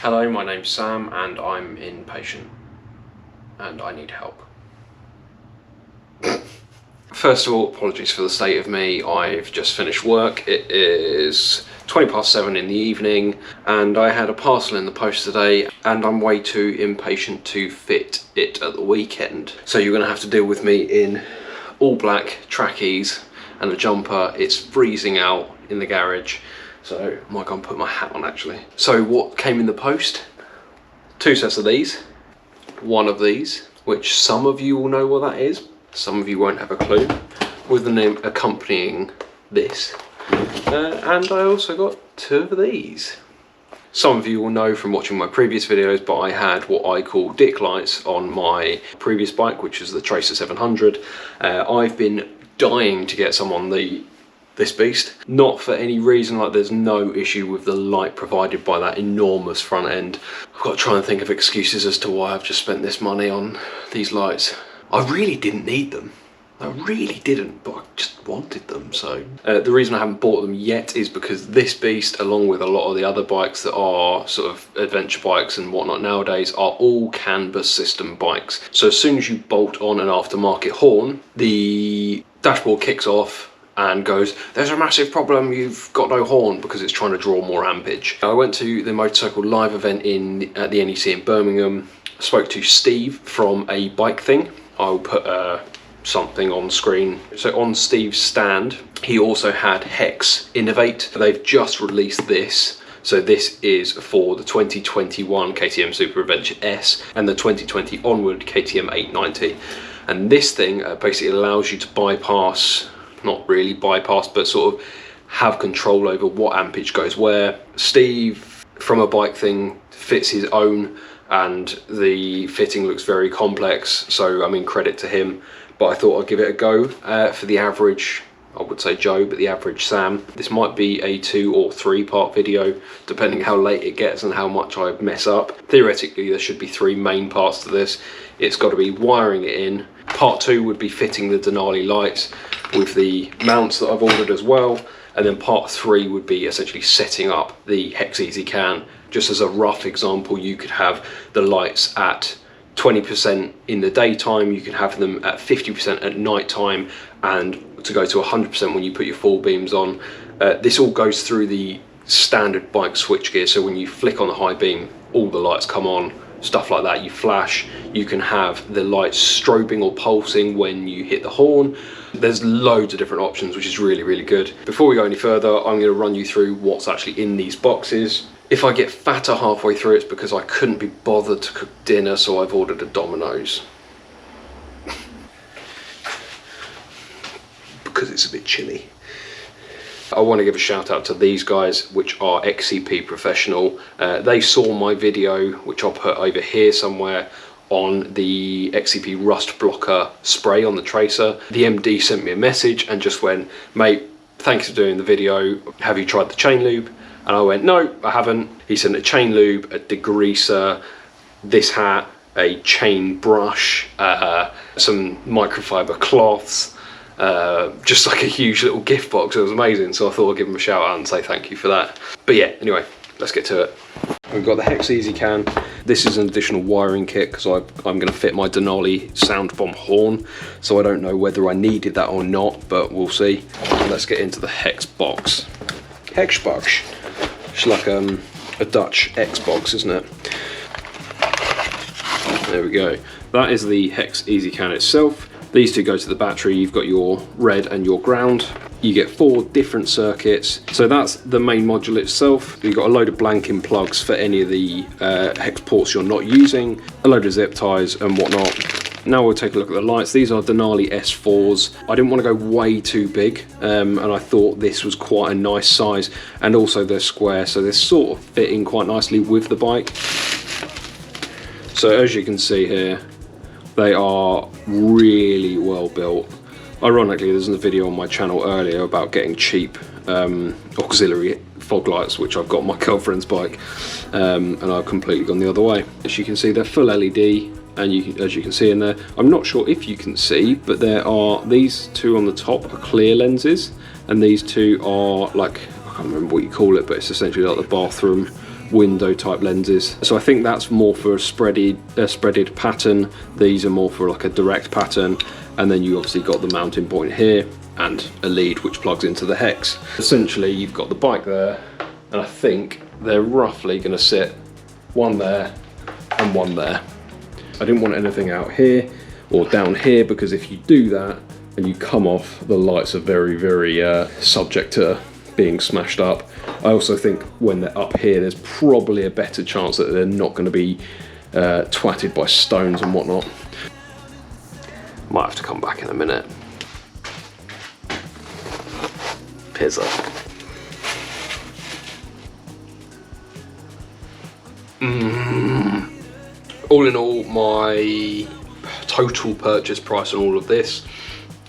Hello, my name's Sam and I'm impatient and I need help. First of all, apologies for the state of me. I've just finished work. It is 7:20 in the evening and I had a parcel in the post today and I'm way too impatient to fit it at the weekend. So you're going to have to deal with me in all black trackies and a jumper. It's freezing out in the garage. So I might go and put my hat on actually. So what came in the post? 2 sets of these, one of these, which some of you will know what that is, some of you won't have a clue, with the name accompanying this. And I also got 2 of these. Some of you will know from watching my previous videos, but I had what I call dick lights on my previous bike, which is the Tracer 700. I've been dying to get some on this beast, not for any reason, like there's no issue with the light provided by that enormous front end. I've got to try and think of excuses as to why I've just spent this money on these lights. I really didn't need them. I really didn't, but I just wanted them. So the reason I haven't bought them yet is because this beast, along with a lot of the other bikes that are sort of adventure bikes and whatnot nowadays, are all canvas system bikes. So as soon as you bolt on an aftermarket horn, the dashboard kicks off and goes, there's a massive problem, you've got no horn, because it's trying to draw more ampage. I went to the Motorcycle Live event at the NEC in Birmingham. I spoke to Steve from A Bike Thing. I'll put something on screen. So on Steve's stand, he also had Hex Innovate. They've just released this. So this is for the 2021 KTM Super Adventure S and the 2020 onward KTM 890. And this thing basically allows you to bypass, not really bypass, but sort of have control over what ampage goes where. Steve from A Bike Thing fits his own and the fitting looks very complex, so I mean credit to him, but I thought I'd give it a go. For the average, I would say Joe, but the average Sam, this might be a 2 or 3 part video depending how late it gets and how much I mess up. Theoretically there should be 3 main parts to this. It's got to be wiring it in. Part 2 would be fitting the Denali lights with the mounts that I've ordered as well, and then part 3 would be essentially setting up the Hex EZCan. Just as a rough example, you could have the lights at 20% in the daytime, you could have them at 50% at night time, and to go to 100% when you put your full beams on. This all goes through the standard bike switchgear, so when you flick on the high beam, all the lights come on, stuff like that. You flash, you can have the lights strobing or pulsing when you hit the horn. There's loads of different options, which is really, really good. Before we go any further, I'm going to run you through what's actually in these boxes. If I get fatter halfway through, it's because I couldn't be bothered to cook dinner, so I've ordered a Domino's. Because it's a bit chilly. I want to give a shout out to these guys, which are XCP Professional. They saw my video, which I'll put over here somewhere, on the XCP rust blocker spray on the Tracer. The MD sent me a message and just went, mate, thanks for doing the video. Have you tried the chain lube? And I went, no, I haven't. He sent a chain lube, a degreaser, this hat, a chain brush, some microfiber cloths, just like a huge little gift box. It was amazing, so I thought I'd give him a shout out and say thank you for that. But yeah, anyway, let's get to it. We've got the Hex EZCan. This is an additional wiring kit because I'm going to fit my Denali Soundbomb horn, so I don't know whether I needed that or not, but we'll see. Let's get into the Hex box. Hex box. It's like a Dutch Xbox, isn't it? There we go. That is the Hex EZCan itself. These 2 go to the battery. You've got your red and your ground. You get 4 different circuits. So that's the main module itself. You've got a load of blanking plugs for any of the Hex ports you're not using, a load of zip ties and whatnot. Now we'll take a look at the lights. These are Denali S4s. I didn't want to go way too big, and I thought this was quite a nice size, and also they're square, so they're sort of fitting quite nicely with the bike. So as you can see here, they are really well built. Ironically, there's a video on my channel earlier about getting cheap auxiliary fog lights, which I've got on my girlfriend's bike, and I've completely gone the other way. As you can see, they're full LED, and as you can see in there, I'm not sure if you can see, but there are these 2 on the top are clear lenses, and these 2 are like, I can't remember what you call it, but it's essentially like the bathroom window type lenses. So I think that's more for a spreaded pattern. These are more for like a direct pattern. And then you obviously got the mounting point here and a lead which plugs into the hex. Essentially you've got the bike there, and I think they're roughly going to sit one there and one there. I didn't want anything out here or down here, because if you do that and you come off, the lights are very subject to being smashed up. I also think when they're up here, there's probably a better chance that they're not going to be twatted by stones and whatnot. Might have to come back in a minute. Pizza. All in all, my total purchase price on all of this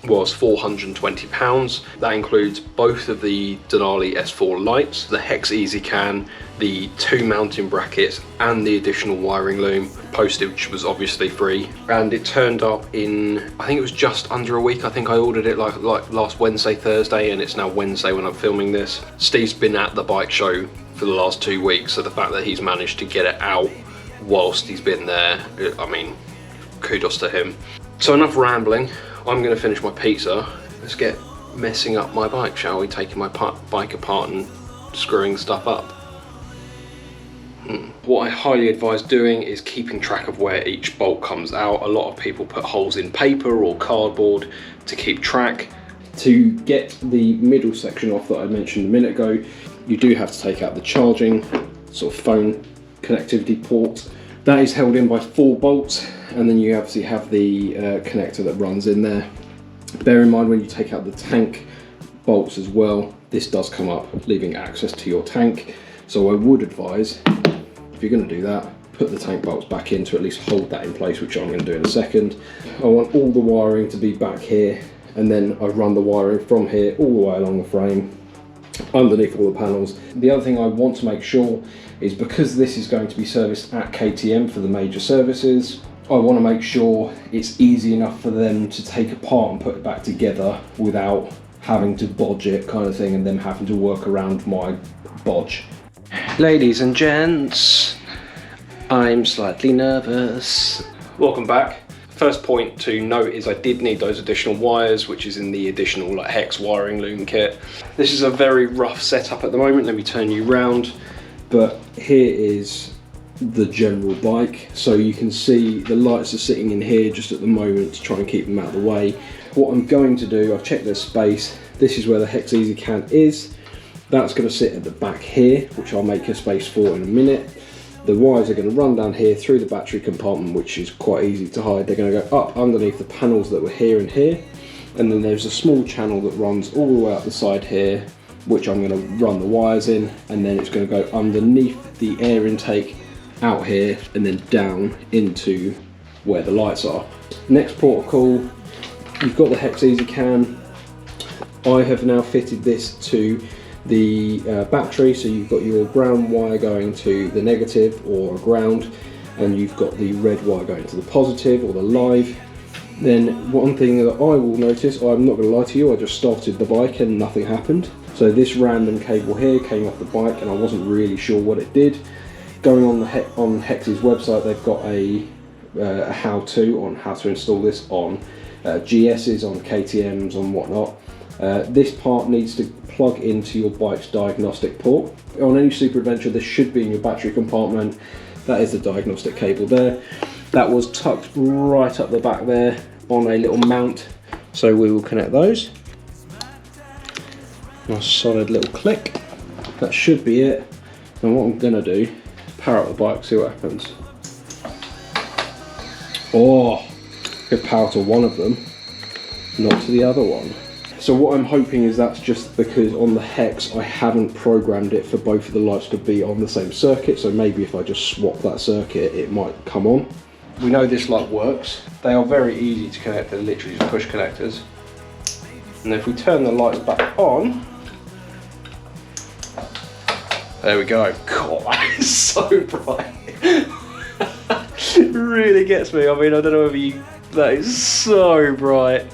was £420. That includes both of the Denali S4 lights, the Hex EZCan, the 2 mounting brackets, and the additional wiring loom. Postage was obviously free, and it turned up in, I think it was just under a week. I think I ordered it like last Wednesday, Thursday, and it's now Wednesday when I'm filming this. Steve's been at the bike show for the last 2 weeks, so the fact that he's managed to get it out whilst he's been there, I mean, kudos to him. So enough rambling. I'm going to finish my pizza. Let's get messing up my bike, shall we? Taking my bike apart and screwing stuff up. What I highly advise doing is keeping track of where each bolt comes out. A lot of people put holes in paper or cardboard to keep track. To get the middle section off that I mentioned a minute ago, you do have to take out the charging sort of phone connectivity port. That is held in by 4 bolts, and then you obviously have the connector that runs in there. Bear in mind when you take out the tank bolts as well, this does come up, leaving access to your tank. So I would advise, if you're going to do that, put the tank bolts back in to at least hold that in place, which I'm going to do in a second. I want all the wiring to be back here, and then I run the wiring from here all the way along the frame, underneath all the panels. The other thing I want to make sure is, because this is going to be serviced at KTM for the major services, I want to make sure it's easy enough for them to take apart and put it back together without having to bodge it, kind of thing, and them having to work around my bodge. Ladies and gents, I'm slightly nervous. Welcome back. First point to note is I did need those additional wires, which is in the additional like Hex wiring loom kit. This is a very rough setup at the moment. Let me turn you round. But here is the general bike. So you can see the lights are sitting in here just at the moment to try and keep them out of the way. What I'm going to do, I've checked their space. This is where the Hex EZCan is. That's going to sit at the back here, which I'll make a space for in a minute. The wires are going to run down here through the battery compartment, which is quite easy to hide. They're going to go up underneath the panels that were here and here. And then there's a small channel that runs all the way up the side here, which I'm going to run the wires in. And then it's going to go underneath the air intake out here and then down into where the lights are. Next port of call, you've got the Hex EZCan. I have now fitted this to the battery, so you've got your ground wire going to the negative or ground, and you've got the red wire going to the positive or the live. Then one thing that I will notice, I'm not going to lie to you, I just started the bike and nothing happened. So this random cable here came off the bike and I wasn't really sure what it did. Going on Hex's website, they've got a how-to on how to install this on GS's, on KTM's, on whatnot. This part needs to plug into your bike's diagnostic port. On any Super Adventure, this should be in your battery compartment. That is the diagnostic cable there. That was tucked right up the back there on a little mount. So we will connect those. Nice solid little click. That should be it. And what I'm gonna do, power up the bike, see what happens. Oh, good power to one of them, not to the other one. So what I'm hoping is that's just because on the Hex I haven't programmed it for both of the lights to be on the same circuit, so maybe if I just swap that circuit it might come on. We know this light works. They are very easy to connect, they're literally just push connectors. And if we turn the lights back on, there we go. God, that is so bright. It really gets me. I mean, I don't know if that is so bright.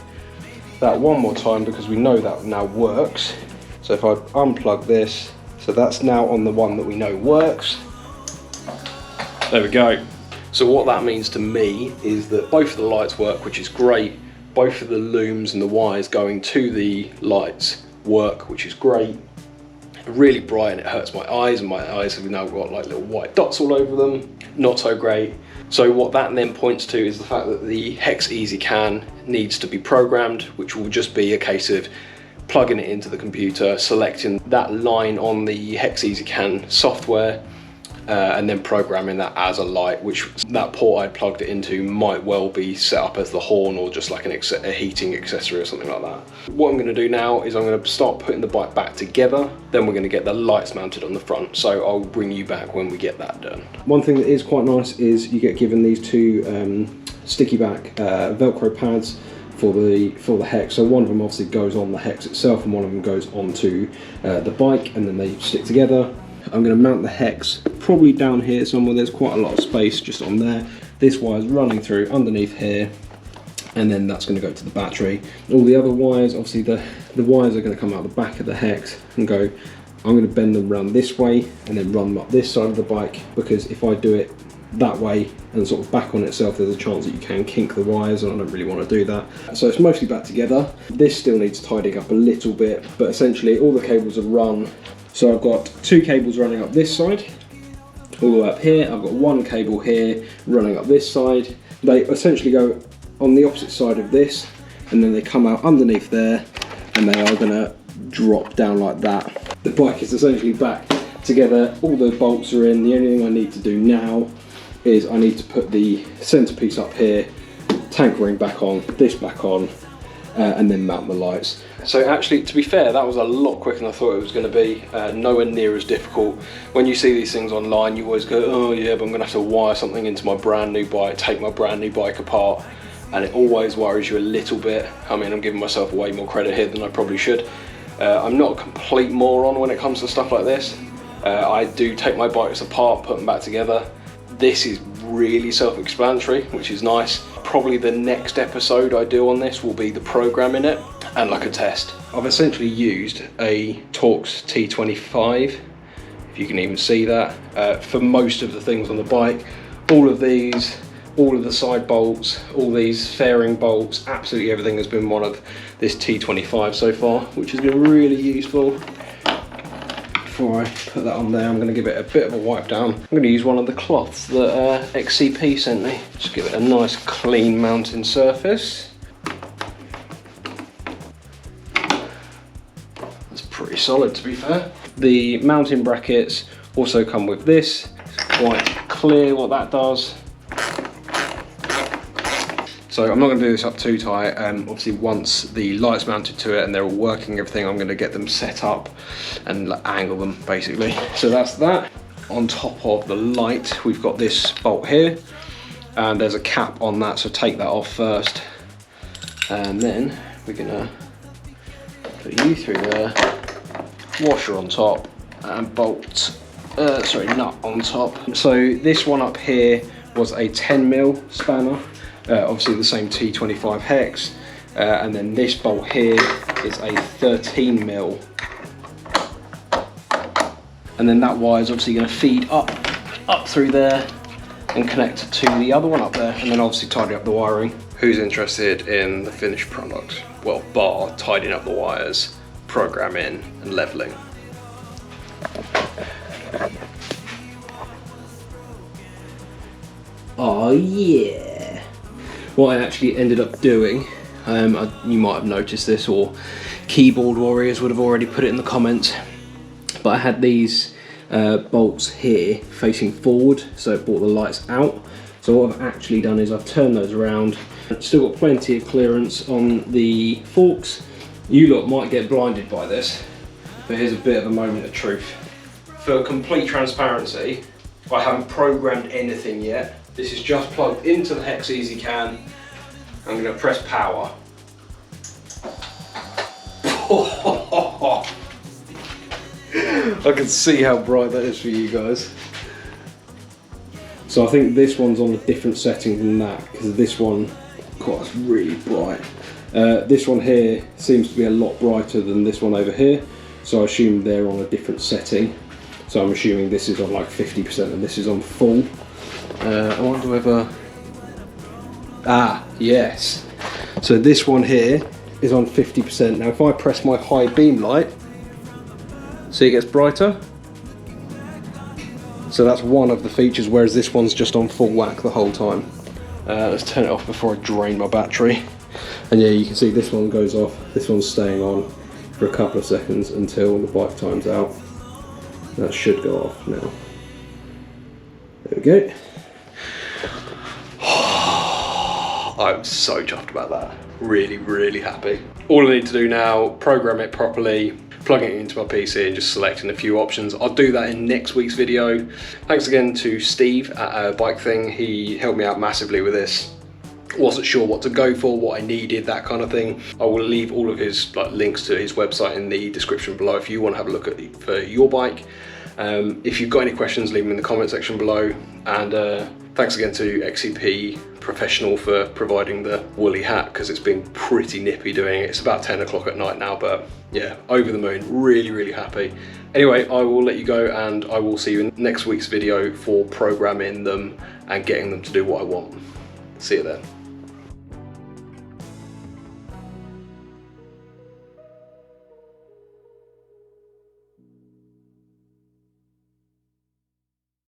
That one more time because we know that now works. So if I unplug this, so that's now on the one that we know works. There we go. So what that means to me is that both of the lights work, which is great. Both of the looms and the wires going to the lights work, which is great. Really bright and it hurts my eyes, and my eyes have now got like little white dots all over them. Not so great. So what that then points to is the fact that the Hex EZCan needs to be programmed, which will just be a case of plugging it into the computer, selecting that line on the Hex EZCan software, and then programming that as a light, which that port I plugged it into might well be set up as the horn or just like a heating accessory or something like that. What I'm going to do now is I'm going to start putting the bike back together, then we're going to get the lights mounted on the front, so I'll bring you back when we get that done. One thing that is quite nice is you get given these two sticky back Velcro pads for the Hex. So one of them obviously goes on the Hex itself and one of them goes onto the bike, and then they stick together. I'm going to mount the Hex probably down here somewhere. There's quite a lot of space just on there. This wire's running through underneath here, and then that's going to go to the battery. All the other wires, obviously the wires are going to come out the back of the Hex and go. I'm going to bend them around this way and then run them up this side of the bike, because if I do it that way and sort of back on itself, there's a chance that you can kink the wires, and I don't really want to do that. So it's mostly back together. This still needs tidying up a little bit, but essentially all the cables are run. So I've got two cables running up this side, all the way up here. I've got one cable here running up this side. They essentially go on the opposite side of this, and then they come out underneath there, and they are going to drop down like that. The bike is essentially back together. All the bolts are in. The only thing I need to do now is I need to put the centerpiece up here, tank ring back on, this back on, and then mount the lights. So actually, to be fair, that was a lot quicker than I thought it was going to be. Nowhere near as difficult. When you see these things online, you always go, oh yeah, but I'm going to have to wire something into my brand new bike, take my brand new bike apart, and it always worries you a little bit. I mean, I'm giving myself way more credit here than I probably should. I'm not a complete moron when it comes to stuff like this. I do take my bikes apart, put them back together. This is really self-explanatory, which is nice. Probably the next episode I do on this will be the programming it and like a test. I've essentially used a Torx T25, if you can even see that, for most of the things on the bike. All of these, all of the side bolts, all these fairing bolts, absolutely everything has been one of this T25 so far, which has been really useful. Before I put that on there, I'm going to give it a bit of a wipe down. I'm going to use one of the cloths that XCP sent me. Just give it a nice clean mounting surface. That's pretty solid, to be fair. The mounting brackets also come with this. It's quite clear what that does. So I'm not going to do this up too tight. Obviously once the light's mounted to it and they're all working everything, I'm going to get them set up and angle them basically. So that's that. On top of the light, we've got this bolt here, and there's a cap on that, so take that off first. And then we're going to put you through there, washer on top, and bolt, nut on top. So this one up here was a 10mm spanner. Obviously the same T25 Hex, and then this bolt here is a 13mm, and then that wire is obviously going to feed up through there and connect to the other one up there, and then obviously tidy up the wiring. Who's interested in the finished product? Well, bar tidying up the wires, programming and leveling. Oh yeah. What I actually ended up doing, you might have noticed this, or keyboard warriors would have already put it in the comments, but I had these bolts here facing forward, so it brought the lights out. So what I've actually done is I've turned those around. Still got plenty of clearance on the forks. You lot might get blinded by this, but here's a bit of a moment of truth. For complete transparency, I haven't programmed anything yet. This is just plugged into the Hex EZCan. I'm going to press power. I can see how bright that is for you guys. So I think this one's on a different setting than that, because this one, God, it's really bright. This one here seems to be a lot brighter than this one over here, so I assume they're on a different setting. So I'm assuming this is on like 50% and this is on full. I wonder whether... Ah, yes. So this one here is on 50%. Now if I press my high beam light, see it gets brighter? So that's one of the features, whereas this one's just on full whack the whole time. Let's turn it off before I drain my battery. And yeah, you can see this one goes off, this one's staying on for a couple of seconds until the bike time's out. That should go off now. There we go. I'm so chuffed about that. Really, really happy. All I need to do now, program it properly, plugging it into my PC and just selecting a few options. I'll do that in next week's video. Thanks again to Steve at Bike Thing. He helped me out massively with this. Wasn't sure what to go for, what I needed, that kind of thing. I will leave all of his links to his website in the description below if you want to have a look at it for your bike. If you've got any questions, leave them in the comment section below. And thanks again to XCP Professional for providing the woolly hat, because it's been pretty nippy doing it. It's about 10 o'clock at night now, but yeah, over the moon, really, really happy. Anyway, I will let you go and I will see you in next week's video for programming them and getting them to do what I want. See you then.